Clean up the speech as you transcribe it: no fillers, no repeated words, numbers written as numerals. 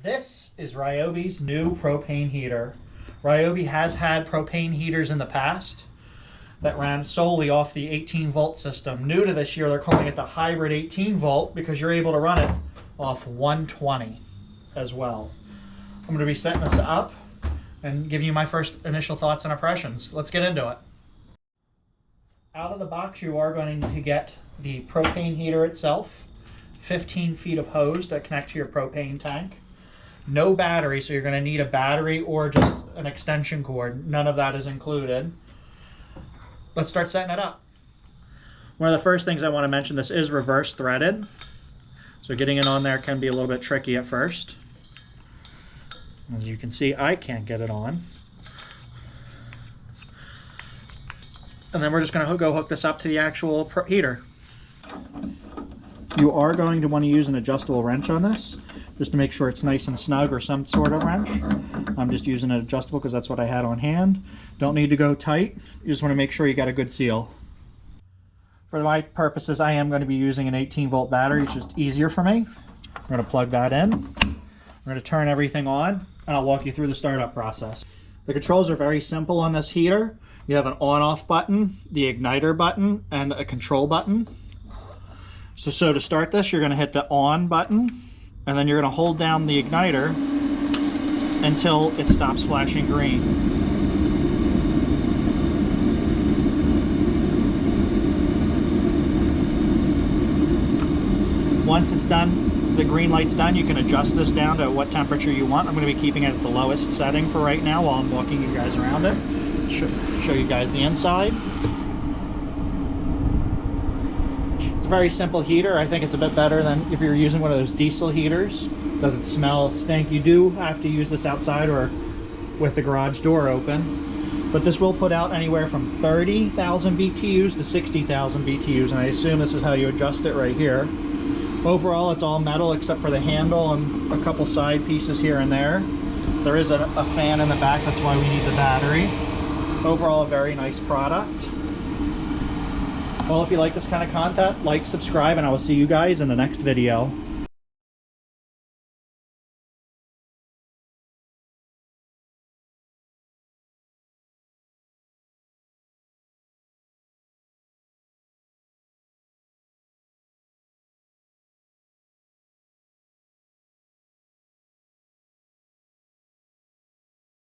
This is Ryobi's new propane heater. Ryobi has had propane heaters in the past that ran solely off the 18 volt system. New to this year, they're calling it the hybrid 18 volt because you're able to run it off 120 as well. I'm going to be setting this up and giving you my first initial thoughts and impressions. Let's get into it. Out of the box, you are going to get the propane heater itself, 15 feet of hose that connect to your propane tank. No battery, so you're going to need a battery or just an extension cord. None of that is included. Let's start setting it up. One of the first things I want to mention, this is reverse threaded. So getting it on there can be a little bit tricky at first. As you can see, I can't get it on. And then we're just going to go hook this up to the actual heater. You are going to want to use an adjustable wrench on this, just to make sure it's nice and snug, or some sort of wrench. I'm just using an adjustable because that's what I had on hand. Don't need to go tight. You just want to make sure you got a good seal. For my purposes, I am going to be using an 18 volt battery. It's just easier for me. I'm going to plug that in. We're going to turn everything on, and I'll walk you through the startup process. The controls are very simple on this heater. You have an on-off button, the igniter button, and a control button. So to start this, you're going to hit the on button, and then you're going to hold down the igniter until it stops flashing green. Once it's done, the green light's done, you can adjust this down to what temperature you want. I'm going to be keeping it at the lowest setting for right now while I'm walking you guys around it. Show you guys the inside. It's a very simple heater. I think it's a bit better than if you're using one of those diesel heaters. Doesn't smell, stink. You do have to use this outside or with the garage door open. But this will put out anywhere from 30,000 BTUs to 60,000 BTUs, and I assume this is how you adjust it right here. Overall, it's all metal except for the handle and a couple side pieces here and there. There is a fan in the back, that's why we need the battery. Overall, a very nice product. Well, if you like this kind of content, like, subscribe, and I will see you guys in the next video.